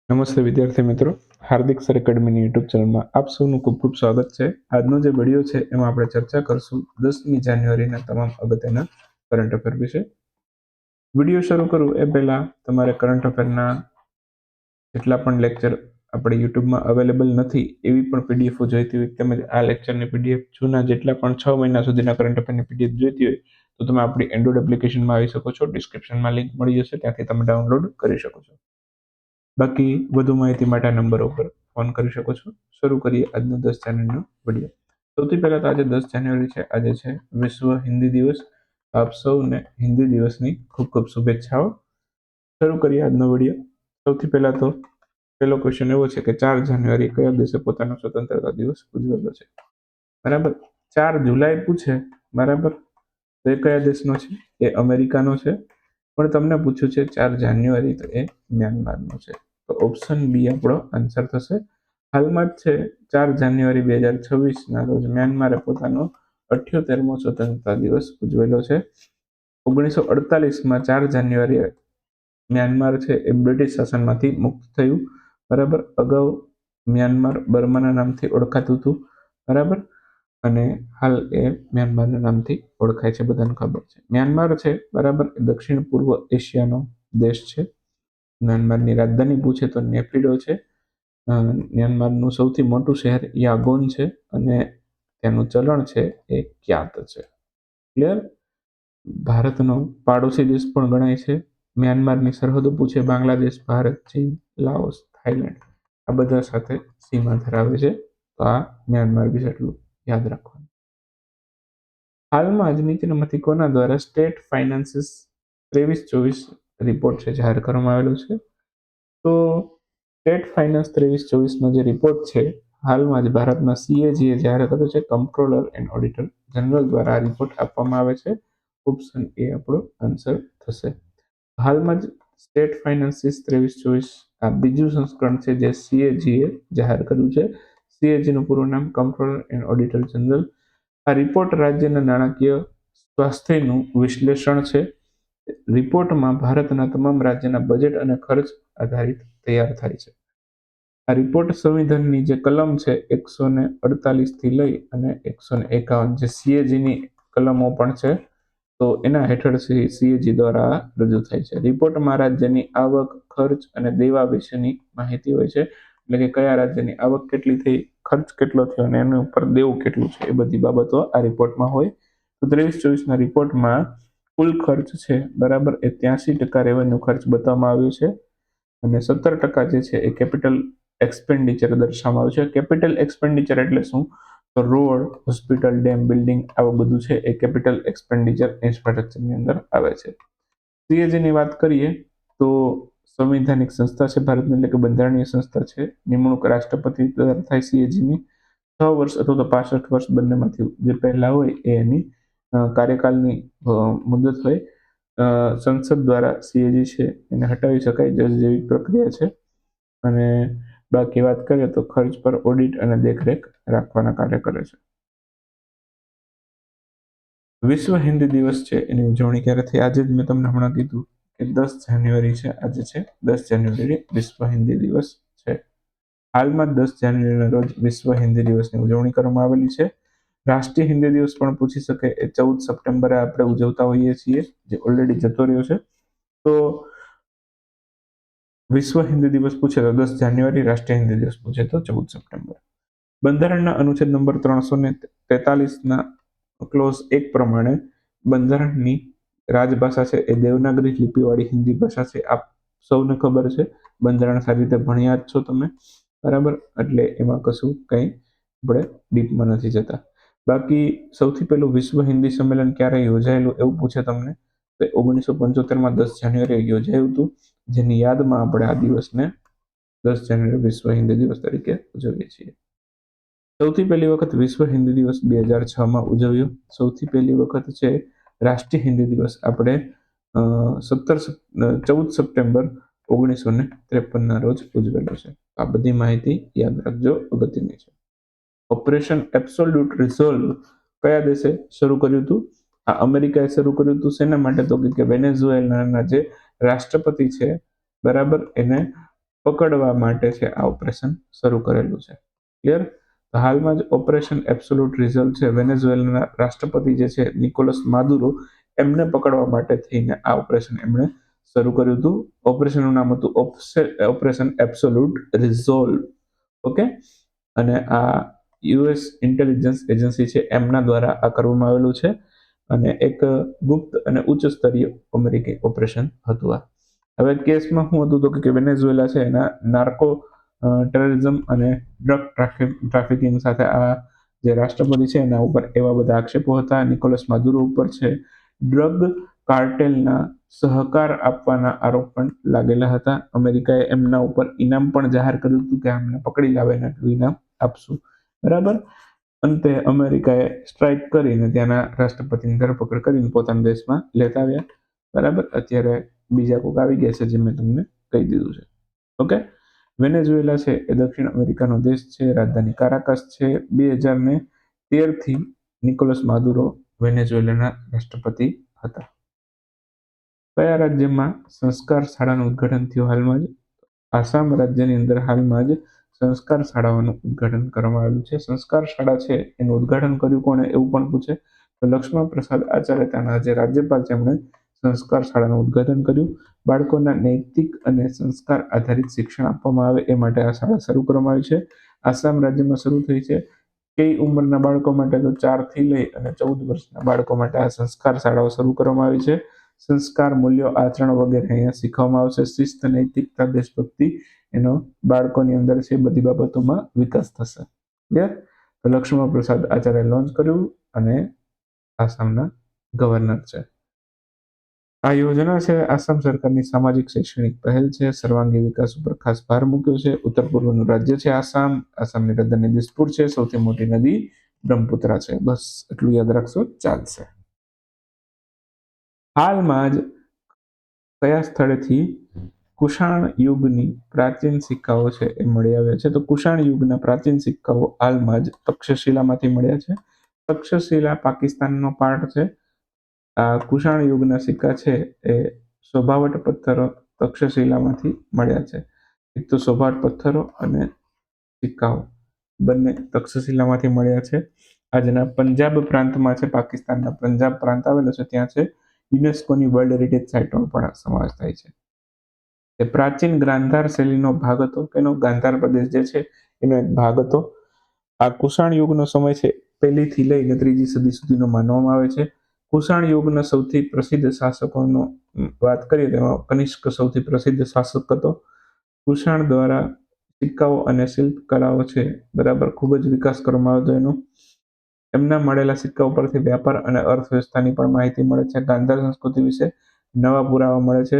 નમસ્તે વિદ્યાર્થી મિત્રો, હાર્દિક સર એકેડમીની યુટ્યુબ ચેનલમાં આપ સૌનું ખૂબ ખૂબ સ્વાગત છે. આજનો જે વિડીયો છે એમાં આપણે ચર્ચા કરશું 10મી જાન્યુઆરીના તમામ અગત્યના કરંટ અફેર વિશે. વિડીયો શરૂ કરું એ પહેલા તમારે કરંટ અફેરના જેટલા પણ લેક્ચર આપણે યુટ્યુબમાં અવેલેબલ નથી એવી પણ પીડીએફો જોઈતી હોય, તેમજ આ લેક્ચરની પીડીએફ જૂના જેટલા પણ 6 મહિના સુધીના કરંટ અફેરની પીડીએફ જોઈતી હોય તો તમે આપણી એન્ડ્રોઇડ એપ્લિકેશનમાં આવી શકો છો. ડિસ્ક્રિપ્શનમાં લિંક મળી જશે, ત્યાંથી તમે ડાઉનલોડ કરી શકો છો. બાકી વધુ માહિતી માટે આ નંબર ઉપર ફોન કરી શકો છો. શરૂ કરીએ આજનો 10 જાન્યુઆરીનો વિડીયો. સૌથી પહેલા તો આજે 10 જાન્યુઆરી છે, આજે છે વિશ્વ હિન્દી દિવસ. આપ સૌને હિન્દી દિવસની ખૂબ ખૂબ શુભેચ્છાઓ. શરૂ કરીએ આજનો વિડીયો. સૌથી પહેલા તો પહેલો ક્વેશ્ચન એવો છે કે 4 જાન્યુઆરી કયા દેશે પોતાનો સ્વતંત્રતા દિવસ ઉજવેલો છે? બરાબર, 4 જુલાઈ પૂછે, બરાબર, તો એ કયા દેશનો છે? એ અમેરિકાનો છે. પણ તમને પૂછ્યું છે 4 જાન્યુઆરી, તો એ મ્યાનમારનો છે. તો ઓપ્શન બી આપણો આન્સર થશે. હાલમાં જ છે 4 જાન્યુઆરી 2026ના રોજ મ્યાનમારે પોતાનો 78મો સ્વતંત્રતા દિવસ ઉજવેલો છે. 1948માં 4 જાન્યુઆરીએ મ્યાનમાર છે એ બ્રિટિશ શાસનમાંથી મુક્ત થયું. બરાબર, અગાઉ મ્યાનમાર બર્માના નામથી ઓળખાતું હતું. બરાબર, અને હાલ એ મ્યાનમારના નામથી ઓળખાય છે, બધાને ખબર છે. મ્યાનમાર છે, બરાબર, એ દક્ષિણ પૂર્વ એશિયાનો દેશ છે. મ્યાનમારની રાજધાની પૂછે તો નેપિડો છે. મ્યાનમારનું સૌથી મોટું શહેર યાગોન છે અને તેનું ચલણ છે એ ક્યાત છે. ક્લિયર? ભારતનો પાડોશી દેશ પણ ગણાય છે. મ્યાનમારની સરહદો પૂછે બાંગ્લાદેશ, ભારત, ચીન, લાઓસ, થાઈલેન્ડ આ બધા સાથે સીમા ધરાવે છે. તો આ મ્યાનમાર વિશે એટલું યાદ રાખવાનું. હાલમાં જ નીચેનામાંથી કોના દ્વારા સ્ટેટ ફાઇનાન્સીસ 23-24 રિપોર્ટ છે જાહેર કરવામાં આવેલો છે? તો સ્ટેટ ફાઇનાન્સ 23-24નો જે રિપોર્ટ છે હાલમાં જ ભારતના CAGએ જાહેર કર્યો છે. કમ્પ્ટ્રોલર એન્ડ ઓડિટર જનરલ દ્વારા આ રિપોર્ટ આપવામાં આવે છે. ઓપ્શન એ આપણો આન્સર થશે. હાલમાં જ સ્ટેટ ફાઇનાન્સીસ 23-24 આ બીજું સંસ્કરણ છે જે CAGએ જાહેર કર્યું છે. CAGનું પૂરું નામ કમ્પ્ટ્રોલર એન્ડ ઓડિટર જનરલ. આ રિપોર્ટ રાજ્યના નાણાકીય સ્વાસ્થ્યનું વિશ્લેષણ છે. રિપોર્ટમાં ભારતના તમામ રાજ્યના બજેટ અને ખર્ચ આધારિત તૈયાર થાય છે. આ રિપોર્ટ સંવિધાનની જે કલમ છે 148 થી લઈ અને 151 જે CAGની કલમો પણ છે, તો એના હેઠળ CAG દ્વારા રજૂ થાય છે. રિપોર્ટમાં રાજ્યની આવક, ખર્ચ અને દેવા વિશેની માહિતી હોય છે. એટલે કે કયા રાજ્યની આવક કેટલી થઈ, ખર્ચ કેટલો થયો અને એના ઉપર દેવું કેટલું છે, એ બધી બાબતો આ રિપોર્ટમાં હોય. તો 23-24ના રિપોર્ટમાં કુલ ખર્ચ છે, બરાબર, એ 83% રેવન્યુ ખર્ચ બતાવવામાં આવ્યો છે અને 17% જે છે એ કેપિટલ એક્સપેન્ડિચર દર્શાવવામાં આવ્યું છે. કેપિટલ એક્સપેન્ડિચર એટલે શું? તો રોડ, હોસ્પિટલ, ડેમ, બિલ્ડિંગ આવું બધું છે એ કેપિટલ એક્સપેન્ડિચર ઇન્ફ્રાસ્ટ્રક્ચરની અંદર આવે છે. CAGની વાત કરીએ તો સંવૈધાનિક સંસ્થા છે ભારતની, એટલે કે બંધારણીય સંસ્થા છે. નિમણૂક રાષ્ટ્રપતિ દ્વારા થાય CAGની. 6 વર્ષ અથવા તો 65 વર્ષ બંનેમાંથી જે પહેલા હોય એ એની કાર્યકાલની મુદત હોય. સંસદ દ્વારા CAG છે એને હટાવી શકાય, જજ જેવી પ્રક્રિયા છે. અને બાકી વાત કરીએ તો ખર્ચ પર ઓડિટ અને દેખરેખ રાખવાના કાર્ય કરે છે. વિશ્વ હિન્દી દિવસ છે એની ઉજવણી ક્યારે થઈ? આજે જ મેં તમને હમણાં કીધું કે 10 જાન્યુઆરી છે. આજે છે 10 જાન્યુઆરી વિશ્વ હિન્દી દિવસ છે. હાલમાં 10 જાન્યુઆરીના રોજ વિશ્વ હિન્દી દિવસની ઉજવણી કરવામાં આવેલી છે. રાષ્ટ્રીય હિન્દી દિવસ પણ પૂછી શકે, એ 14 સપ્ટેમ્બરે આપણે ઉજવતા હોઈએ છીએ, જે ઓલરેડી જતો રહ્યો છે. તો વિશ્વ હિન્દી દિવસ પૂછે તો 10 જાન્યુઆરી, રાષ્ટ્રીય હિન્દી દિવસ પૂછે તો 14 સપ્ટેમ્બર. બંધારણના અનુચ્છેદ નંબર 343ના ક્લોઝ 1 પ્રમાણે બંધારણની રાજભાષા છે એ દેવનાગરી લિપિવાળી હિન્દી ભાષા છે. આપ સૌને ખબર છે, બંધારણ સારી રીતે ભણ્યા જ છો તમે, બરાબર, એટલે એમાં કશું કંઈ આપણે ડીપમાં નથી જતા. બાકી સૌથી પહેલું વિશ્વ હિન્દી સંમેલન ક્યારે યોજાયેલું એવું પૂછે તમને, તો 1975માં 10 જાન્યુઆરીએ યોજાયું હતું, જેની યાદમાં આપણે આ દિવસને 10 જાન્યુઆરી વિશ્વ હિન્દી દિવસ તરીકે ઉજવીએ છીએ. સૌથી પહેલી વખત વિશ્વ હિન્દી દિવસ 2006માં ઉજવ્યો. સૌથી પહેલી વખત છે રાષ્ટ્રીય હિન્દી દિવસ આપણે 14 સપ્ટેમ્બર 1953ના રોજ ઉજવેલો છે. આ બધી માહિતી યાદ રાખજો, અગત્યની છે. ઓપરેશન એબ્સોલ્યુટ રિઝોલ્વ કયા દેશે શરૂ કર્યું હતું? આ અમેરિકાએ શરૂ કર્યું હતું. શેના માટે? તો કે વેનેઝુએલાના જે રાષ્ટ્રપતિ છે, બરાબર, એને પકડવા માટે છે આ ઓપરેશન શરૂ કરેલું છે. ક્લિયર? તો હાલમાં જ ઓપરેશન એબ્સોલ્યુટ રિઝલ્ટ છે વેનેઝુએલાના રાષ્ટ્રપતિ જે છે નિકોલસ માદુરો એમને પકડવા માટે થઈને આ ઓપરેશન એમણે શરૂ કર્યું હતું. ઓપરેશનનું નામ હતું ઓપરેશન એબ્સોલ્યુટ રિઝોલ્વ. ઓકે, અને આ યુએસ ઇન્ટેલિજન્સ એજન્સી છે એમના દ્વારા આ કરવામાં આવેલું છે અને એક ગુપ્ત અને ઉચ્ચ સ્તરીય અમેરિકી ઓપરેશન હતું આ. હવે કેસમાં શું હતું તો કે વેનેઝુએલા છે એના નાર્કો ટેરરિઝમ અને ડ્રગ ટ્રાફિકિંગ સાથે આ જે રાષ્ટ્રપતિ છે એના ઉપર એવા બધા આક્ષેપો હતા. નિકોલસ માદુરો ઉપર છે ડ્રગ કાર્ટેલના સહકાર આપવાના આરોપ પણ લાગેલા હતા. અમેરિકાએ એમના ઉપર ઇનામ પણ જાહેર કર્યું હતું કે અમને પકડી લાવે ને એટલું ઇનામ આપશું. બરાબર. અંતે અમેરિકાએ સ્ટ્રાઇક કરીને ત્યાંના રાષ્ટ્રપતિની ધરપકડ કરીને પોતાના દેશમાં લેતા આવ્યા. બરાબર. અત્યારે બીજા કોઈક આવી ગયા છે જે મેં તમને કહી દીધું છે. ઓકે, વેનેઝુએલા છે એ દક્ષિણ અમેરિકાનો દેશ છે. રાજધાની કારાકસ છે. 2013થી નિકોલસ માદુરો વેનેઝુએલાના રાષ્ટ્રપતિ હતા. કયા રાજ્યમાં સંસ્કાર શાળાનું ઉદ્ઘાટન થયું હાલમાં જ? આસામ રાજ્યની અંદર હાલમાં જ સંસ્કાર શાળાઓનું ઉદ્ઘાટન કરવામાં આવેલું છે. સંસ્કાર શાળા છે એનું ઉદ્ઘાટન કર્યું કોણે એવું પણ પૂછે તો લક્ષ્મણ પ્રસાદ આચાર્ય ત્યાંના જે રાજ્યપાલ છે એમણે સંસ્કાર શાળાનું ઉદ્ઘાટન કર્યું. બાળકોના નૈતિક અને સંસ્કાર આધારિત શિક્ષણ આપવામાં આવે એ માટે આ શાળા શરૂ કરવામાં આવી છે. આસામ રાજ્યમાં શરૂ થઈ છે. કઈ ઉંમરના બાળકો માટે તો 4 થી લઈ અને 14 વર્ષના બાળકો માટે આ સંસ્કાર શાળાઓ શરૂ કરવામાં આવી છે. સંસ્કાર, મૂલ્યો, આચરણ વગેરે અહીંયા શીખવામાં આવશે. શિસ્ત, નૈતિકતા, દેશભક્તિ એનો બાળકોની અંદર છે બધી બાબતોમાં વિકાસ થશે. ક્લિયર? તો લક્ષ્મણ પ્રસાદ આચાર્ય લોન્ચ કર્યું અને આસામના ગવર્નર છે. આ યોજના છે આસામ સરકારની સામાજિક શૈક્ષણિક પહેલ છે. સર્વાંગી વિકાસ ઉપર ખાસ ભાર મૂક્યો છે. ઉત્તર પૂર્વનું રાજ્ય છે આસામ. આસામની રાજધાની દિસપુર છે. સૌથી મોટી નદી બ્રહ્મપુત્રા છે. બસ એટલું યાદ રાખશો ચાલશે. હાલમાં જ કયા સ્થળેથી કુષાણ યુગની પ્રાચીન સિક્કાઓ છે એ મળી આવ્યા છે? તો કુષાણ યુગના પ્રાચીન સિક્કાઓ હાલમાં જ તક્ષશિલામાંથી મળ્યા છે. તક્ષશિલા પાકિસ્તાનનો પાર્ટ છે. આ કુષાણ યુગના સિક્કા છે એ શોભાવટ પથ્થરો તક્ષશિલામાંથી મળ્યા છે. એક તો શોભાવટ પથ્થરો અને સિક્કાઓ બંને તક્ષશિલામાંથી મળ્યા છે. આજના પંજાબ પ્રાંતમાં છે, પાકિસ્તાનના પંજાબ પ્રાંત આવેલો છે ત્યાં છે. યુનેસ્કોની વર્લ્ડ હેરિટેજ સાઇટનો પણ સમાવેશ થાય છે. એ પ્રાચીન ગાંધાર શૈલીનો ભાગ હતો. એનો ગાંધાર પ્રદેશ જે છે એનો એક ભાગ હતો. આ કુષાણ યુગનો સમય છે 1લી થી લઈને 3જી સદી સુધીનો માનવામાં આવે છે. કુષાણ યુગના સૌથી પ્રસિદ્ધ શાસકોનો વાત કરીએ તેમાં કનિષ્ક સૌથી પ્રસિદ્ધ શાસક હતો. કુષાણ દ્વારા સિક્કાઓ અને શિલ્પકલાઓ છે બરાબર ખૂબ જ વિકાસ કરવામાં આવ્યો હતો એનો. એમના મળેલા સિક્કા ઉપરથી વ્યાપાર અને અર્થવ્યવસ્થાની પણ માહિતી મળે છે. ગાંધાર સંસ્કૃતિ વિશે નવા પુરાવા મળે છે.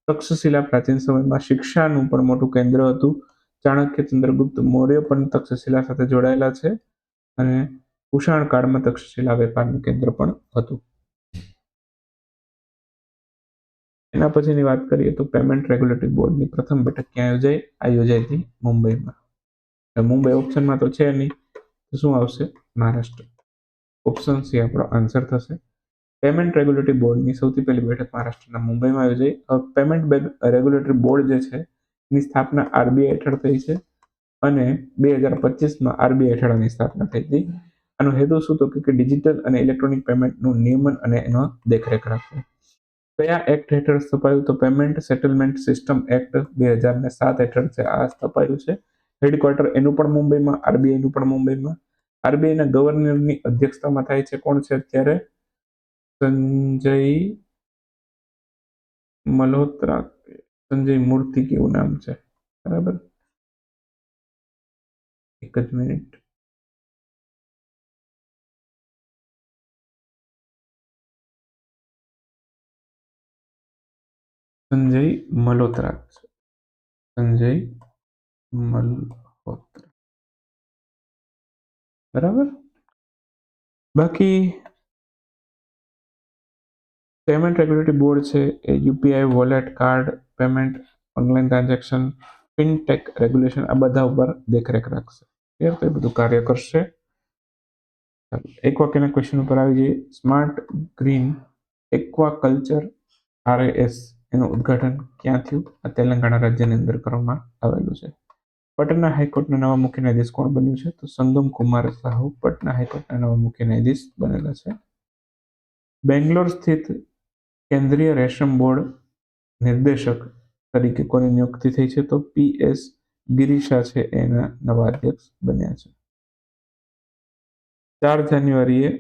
તક્ષશિલા પ્રાચીન સમયમાં શિક્ષાનું પણ મોટું કેન્દ્ર હતું. ચાણક્ય, ચંદ્રગુપ્ત મૌર્ય પણ તક્ષશિલા સાથે જોડાયેલા છે અને કુષાણ કાળમાં તક્ષશિલા વેપારનું કેન્દ્ર પણ હતું. એના પછીની વાત કરીએ તો પેમેન્ટ રેગ્યુલેટરી બોર્ડની પ્રથમ બેઠક ક્યાં યોજાઈ? આ યોજાઈ હતી મુંબઈમાં. મુંબઈ ઓપ્શનમાં તો છે નહીં, તો શું આવશે? મહારાષ્ટ્ર. ઓપ્શન સી આપણો આન્સર થશે. પેમેન્ટ રેગ્યુલેટરી બોર્ડની સૌથી પહેલી બેઠક મહારાષ્ટ્રના મુંબઈમાં યોજાઈ. પેમેન્ટ રેગ્યુલેટરી બોર્ડ જે છે એની સ્થાપના આરબીઆઈ હેઠળ થઈ છે અને 2025માં આરબીઆઈ હેઠળ આની સ્થાપના થઈ હતી. આનો હેતુ શું તો કે ડિજિટલ અને ઇલેક્ટ્રોનિક પેમેન્ટનું નિયમન અને એનો દેખરેખ રાખવો. કયા એક્ટ હેઠળ સ્થપાયું? તો પેમેન્ટ સેટલમેન્ટ સિસ્ટમ એક્ટ 2007 હેઠળ છે આ સ્થપાયું છે. હેડક્વાર્ટર એનું પણ મુંબઈમાં, આરબીઆઈનું પણ મુંબઈમાં. આરબીઆઈના ગવર્નરની અધ્યક્ષતામાં થાય છે. કોણ છે અત્યારે? સંજય મલ્હોત્રા, સંજય મૂર્તિ કેવું નામ છે. બરાબર, એક જ મિનિટ. સંજય મલ્હોત્રા. સંજય મલ્હોત્રા. બરાબર. બાકી પેમેન્ટ રેગ્યુલેટરી બોર્ડ છે એ UPI, wallet, card payment, online transaction, fintech regulation આ બધા ઉપર દેખરેખ રાખશે. ક્લિયર? તો એ બધું કાર્ય કરશે. એક વાક્યના ક્વેશ્ચન ઉપર આવી જઈએ. Smart green aqua culture RAS એનું ઉદ્ઘાટન ક્યાં થયું? આ તેલંગાણા રાજ્યની અંદર કરવામાં આવેલું છે. પટના હાઈકોર્ટના નવા મુખ્ય ન્યાયાધીશ કોણ બન્યું છે? તો સંગમ કુમાર સાહુ પટના હાઈકોર્ટના નવા મુખ્ય ન્યાયાધીશ બનેલા છે. બેંગ્લોર સ્થિત કેન્દ્રીય રેશમ બોર્ડ નિર્દેશક તરીકે કોની નિયુક્તિ થઈ છે? તો PS ગિરીશા છે એના નવા અધ્યક્ષ બન્યા છે. 4 જાન્યુઆરીએ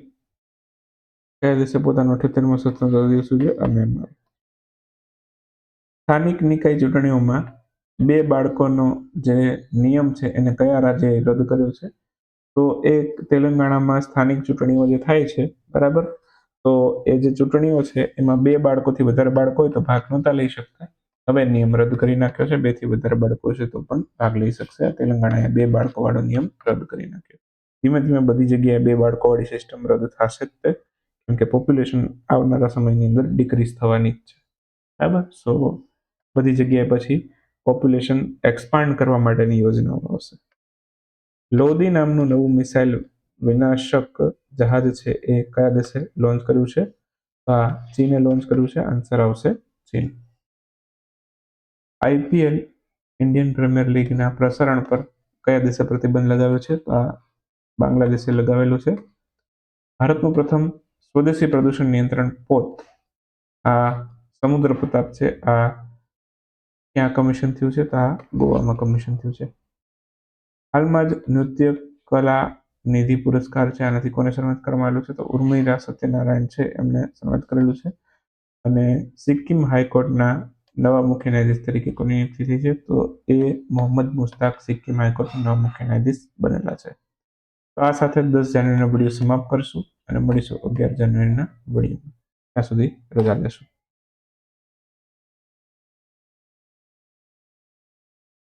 કયા દેશે પોતાનો 78મો સ્વતંત્રતા દિવસ ઉજવ્યો? આ મ્યાનમાર. સ્થાનિક નિકાય ચૂંટણીઓમાં 2 બાળકોનો જે નિયમ છે એને કયા રાજ્યએ રદ કર્યો છે? તો એ તેલંગાણામાં સ્થાનિક ચૂંટણીઓ જે થાય છે, બરાબર, તો એ જે ચૂંટણીઓ છે એમાં 2 બાળકોથી વધારે બાળકો હોય તો ભાગ નહોતા લઈ શકતા. હવે નિયમ રદ કરી નાખ્યો છે. 2 થી વધારે બાળકો છે તો પણ ભાગ લઈ શકશે. તેલંગાણાએ 2 બાળકો વાળો નિયમ રદ કરી નાખ્યો. ધીમે ધીમે બધી જગ્યાએ 2 બાળકો વાળી સિસ્ટમ રદ થશે જ તે, કેમ કે પોપ્યુલેશન આવનારા સમયની અંદર ડિક્રીઝ થવાની જ છે. બરાબર. સો બધી જગ્યાએ પછી પોપ્યુલેશન એક્સપાન્ડ કરવા માટેની યોજનાઓ આવશે. લોદી નામનું નવું મિસાઇલ વિનાશક જહાજ છે એ કયા દેશે લોન્ચ કર્યું છે? ચીને લોન્ચ કર્યું છે. આન્સર આવશે ચીન. IPL ઇન્ડિયન પ્રીમિયર લીગના પ્રસારણ પર કયા દેશે પ્રતિબંધ લગાવ્યો છે? તો આ બાંગ્લાદેશે લગાવેલું છે. ભારતનું પ્રથમ સ્વદેશી પ્રદૂષણ નિયંત્રણ પોત આ સમુદ્ર પ્રતાપ છે આ ક્યાં કમિશન થયું છે? તો આ ગોવામાં કમિશન થયું છે. હાલમાં જ નૃત્ય કલા નિધિ પુરસ્કાર છે, આનાથી કોને સન્માનિત કરવામાં આવેલું છે? તો ઉર્મિલા સત્યનારાયણ છે એમને સન્માનિત કરેલું છે. અને સિક્કિમ હાઈકોર્ટના નવા મુખ્ય ન્યાયાધીશ તરીકે કોની નિયુક્તિ થઈ છે? તો એ મોહમ્મદ મુસ્તાક સિક્કિમ હાઈકોર્ટના નવા મુખ્ય ન્યાયાધીશ બનેલા છે. તો આ સાથે 10 જાન્યુઆરીનો વિડીયો સમાપ્ત કરશું અને મળીશું 11 જાન્યુઆરીના વિડીયોમાં. ત્યાં સુધી રજા લેશું.